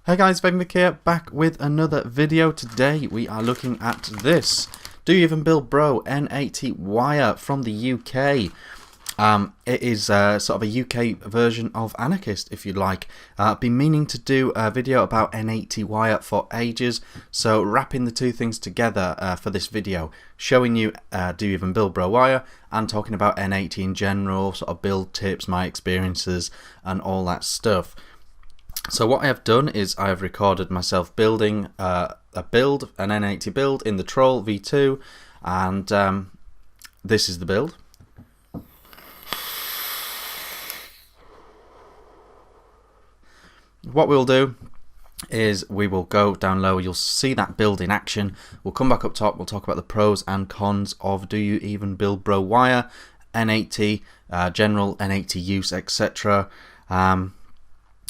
Hey guys, Vick here, back with another video. Today we are looking at this. Do you even build bro? N80 wire from the UK. It is sort of a UK version of Anarchist, if you like. I've been meaning to do a video about N80 wire for ages, so wrapping the two things together for this video, showing you do you even build bro wire, and talking about N80 in general, sort of build tips, my experiences, and all that stuff. So what I have done is I have recorded myself building an N80 build in the Troll V2, and this is the build. What we'll do is we will go down low. You'll see that build in action. We'll come back up top. We'll talk about the pros and cons of do you even build bro wire, N80, general N80 use, etc.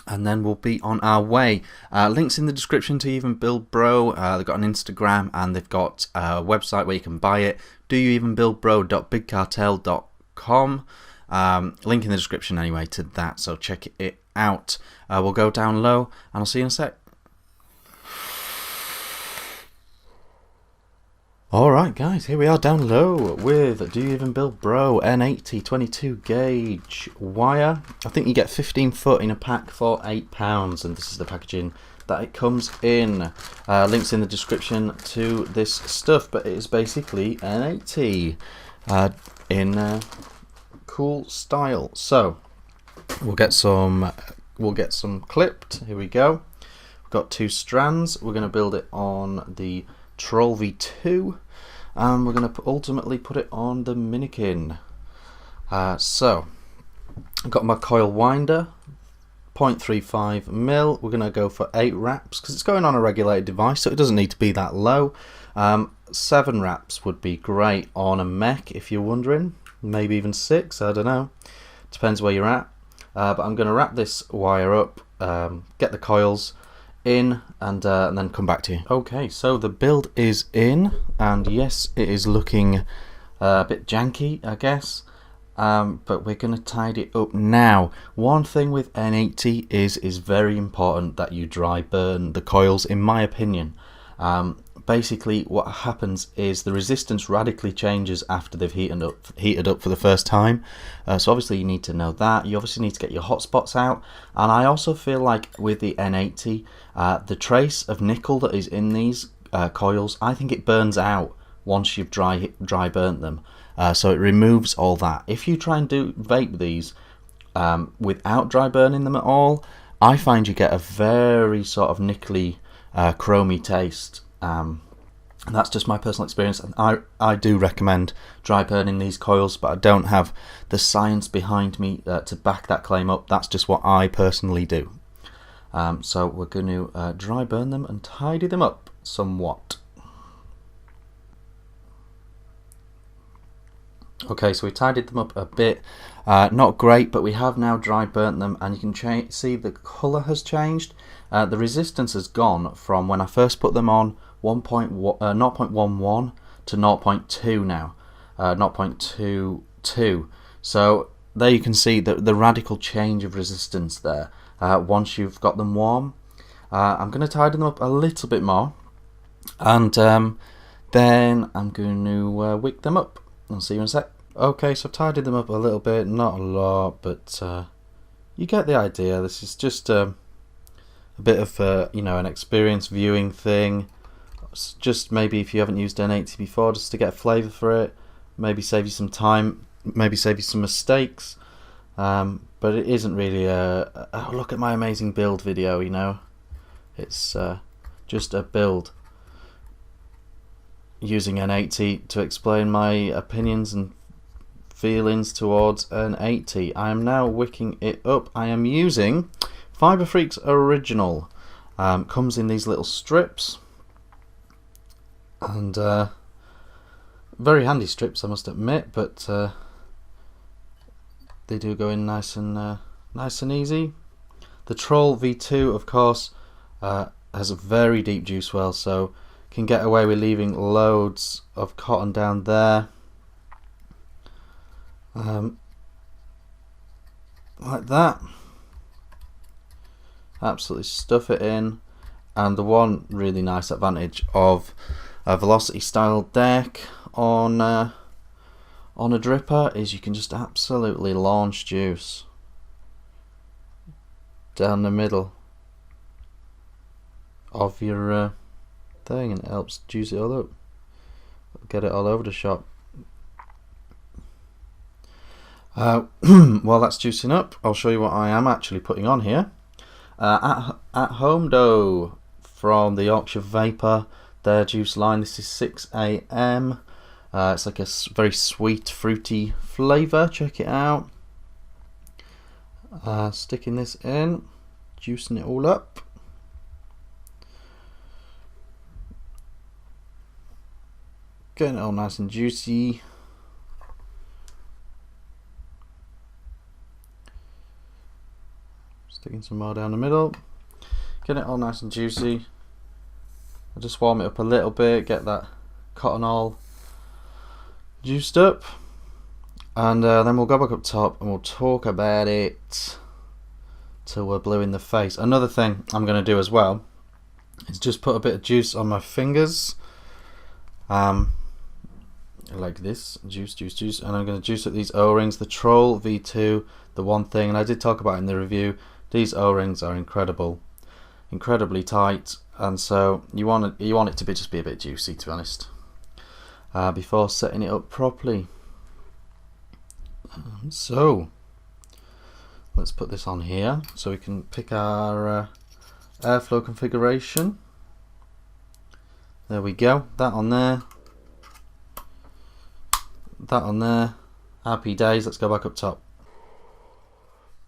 And then we'll be on our way. Links in the description to even build bro. They've got an Instagram and they've got a website where you can buy it. doyouevenbuildbro.bigcartel.com. Link in the description anyway to that, so check it out. We'll go down low and I'll see you in a sec. Alright guys, here we are down low with Do You Even Build Bro N80 22 gauge wire. I think you get 15 foot in a pack for £8, and this is the packaging that it comes in. Links in the description to this stuff, but it is basically N80 in cool style. So we'll get some clipped. Here we go. We've got two strands. We're going to build it on the Troll V2, and we're going to ultimately put it on the Minikin. So I've got my coil winder, 0.35mm. We're going to go for 8 wraps because it's going on a regulated device, so it doesn't need to be that low. 7 wraps would be great on a mech, if you're wondering. Maybe even 6, I don't know. Depends where you're at. But I'm going to wrap this wire up, get the coils in, and then come back to you. Okay, so the build is in, and yes, it is looking a bit janky, I guess, but we're going to tidy it up now. One thing with N80 is very important that you dry burn the coils, in my opinion. Basically what happens is the resistance radically changes after they've heated up for the first time. So obviously you need to know that. You obviously need to get your hotspots out, and I also feel like with the N80, the trace of nickel that is in these coils, I think it burns out once you've dry burnt them. So it removes all that. If you try and vape these without dry burning them at all, I find you get a very sort of nickely, chromy taste. And that's just my personal experience, and I do recommend dry burning these coils, but I don't have the science behind me to back that claim up. That's just what I personally do. So we're going to dry burn them and tidy them up somewhat. Okay, so we tidied them up a bit. Not great, but we have now dry burnt them, and you can see the colour has changed. The resistance has gone from when I first put them on 0.11 to 0.2 now, 0.22. So there you can see the radical change of resistance there once you've got them warm. I'm going to tidy them up a little bit more, and then I'm going to wick them up. I'll see you in a sec. Okay, so I've tidied them up a little bit, not a lot, but you get the idea. This is just a bit of an experience viewing thing. Just maybe if you haven't used N80 before, just to get a flavour for it, maybe save you some time, maybe save you some mistakes, but it isn't really a oh, look at my amazing build video, you know. It's just a build using N80 to explain my opinions and feelings towards N80. I am now wicking it up. I am using Fiber Freaks Original. Comes in these little strips, and very handy strips, I must admit, but they do go in nice and easy. The Troll V2, of course, has a very deep juice well, so can get away with leaving loads of cotton down there, like that. absolutely stuff it in. And the one really nice advantage of a velocity style deck on a dripper is you can just absolutely launch juice down the middle of your thing, and it helps juice it all up, get it all over the shop. While that's juicing up, I'll show you what I am actually putting on here. At home dough from the Yorkshire Vapor, their juice line. This is 6 AM. It's like a very sweet, fruity flavour. Check it out. Sticking this in, juicing it all up. Getting it all nice and juicy. Sticking some more down the middle. Getting it all nice and juicy. I'll just warm it up a little bit, get that cotton all juiced up, and then we'll go back up top and we'll talk about it till we're blue in the face. Another thing I'm going to do as well is just put a bit of juice on my fingers, like this, juice, and I'm going to juice up these O-rings, the Troll V2, the one thing, and I did talk about it in the review, these O-rings are incredibly tight, and so you want it to just be a bit juicy, to be honest, before setting it up properly. So let's put this on here so we can pick our airflow configuration. There we go, that on there, that on there. Happy days. Let's go back up top.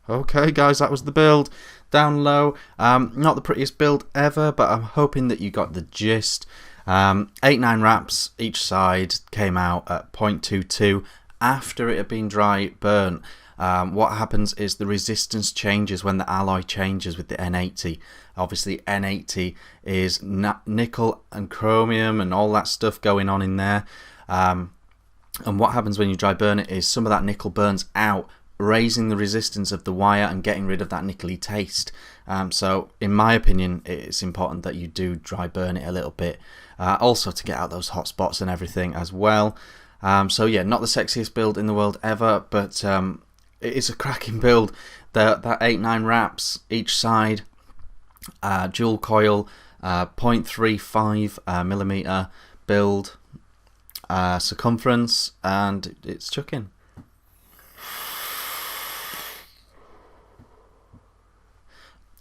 Okay guys, that was the build down low. Not the prettiest build ever, but I'm hoping that you got the gist. 8-9 wraps each side, came out at 0.22 after it had been dry burnt. What happens is the resistance changes when the alloy changes with the N80. Obviously N80 is nickel and chromium and all that stuff going on in there. And what happens when you dry burn it is some of that nickel burns out, raising the resistance of the wire and getting rid of that nickely taste. So in my opinion, it's important that you do dry burn it a little bit, also to get out those hot spots and everything as well. So yeah, not the sexiest build in the world ever, but it is a cracking build. That 8-9 wraps each side, dual coil, 0.35 millimeter build circumference, and it's chucking.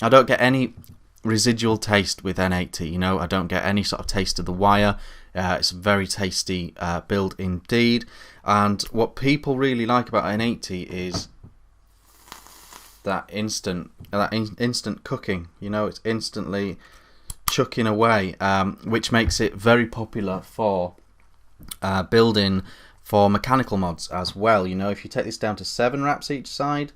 I don't get any residual taste with N80, you know, I don't get any sort of taste of the wire. It's a very tasty build indeed, and what people really like about N80 is that instant cooking, you know, it's instantly chucking away, which makes it very popular for building for mechanical mods as well. You know, if you take this down to 7 wraps each side,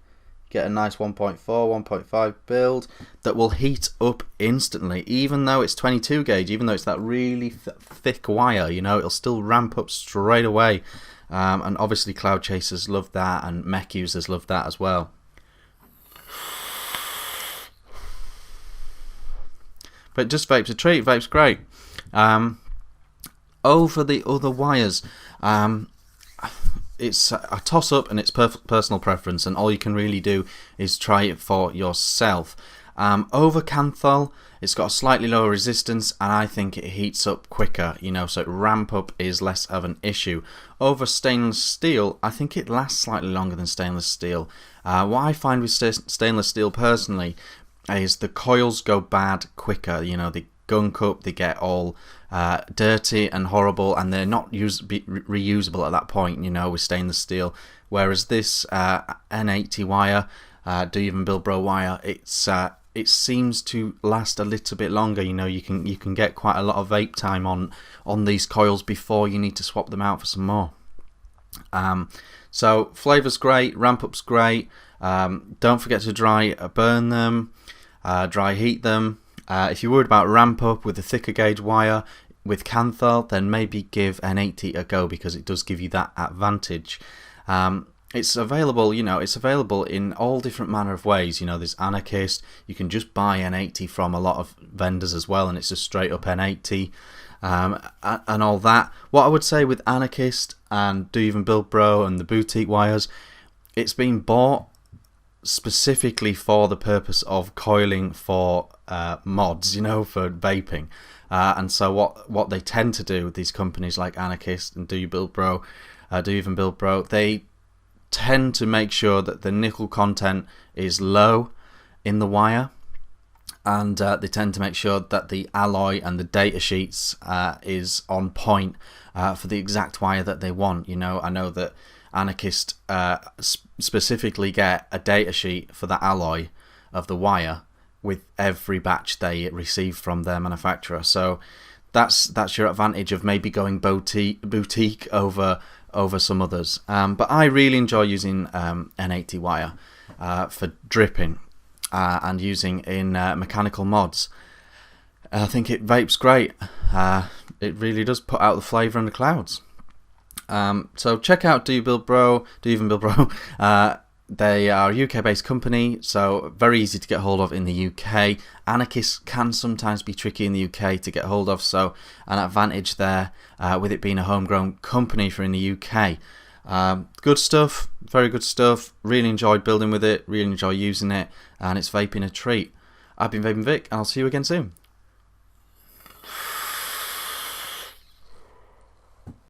get a nice 1.4, 1.5 build that will heat up instantly, even though it's 22 gauge, even though it's that really thick wire, you know, it'll still ramp up straight away. And obviously cloud chasers love that, and mech users love that as well. But just vape's a treat, vape's great. Over the other wires, it's a toss up, and it's personal preference, and all you can really do is try it for yourself. Over Kanthal, it's got a slightly lower resistance, and I think it heats up quicker, you know, so ramp up is less of an issue. Over stainless steel, I think it lasts slightly longer than stainless steel. What I find with stainless steel personally is the coils go bad quicker, you know, they gunk up, they get all dirty and horrible, and they're not reusable at that point, you know, with stainless steel. Whereas this N80 wire, Do Even Build Bro wire, it seems to last a little bit longer. You know, you can get quite a lot of vape time on these coils before you need to swap them out for some more. So flavor's great, ramp up's great. Don't forget to dry burn them, dry heat them. If you're worried about ramp up with a thicker gauge wire with Kanthal, then maybe give N80 a go, because it does give you that advantage. it's available, you know, it's available in all different manner of ways. You know, there's Anarchist. You can just buy N80 from a lot of vendors as well, and it's just straight up N80 and all that. What I would say with Anarchist and Do Even Build Bro and the boutique wires, it's been bought specifically for the purpose of coiling for mods, you know, for vaping. And so what they tend to do with these companies like Anarchist and Do Even Build Bro, they tend to make sure that the nickel content is low in the wire, and they tend to make sure that the alloy and the data sheets is on point for the exact wire that they want. You know, I know that Anarchist specifically get a data sheet for the alloy of the wire with every batch they receive from their manufacturer. So that's your advantage of maybe going boutique over some others. But I really enjoy using N80 wire for dripping and using in mechanical mods. I think it vapes great. It really does put out the flavour in the clouds. So check out Do Even Build Bro. They are a UK based company, so very easy to get hold of in the UK. Anarchist can sometimes be tricky in the UK to get hold of, so an advantage there with it being a homegrown company for in the UK. Good stuff, very good stuff. Really enjoyed building with it, really enjoy using it, and it's vaping a treat. I've been Vaping Vic, and I'll see you again soon.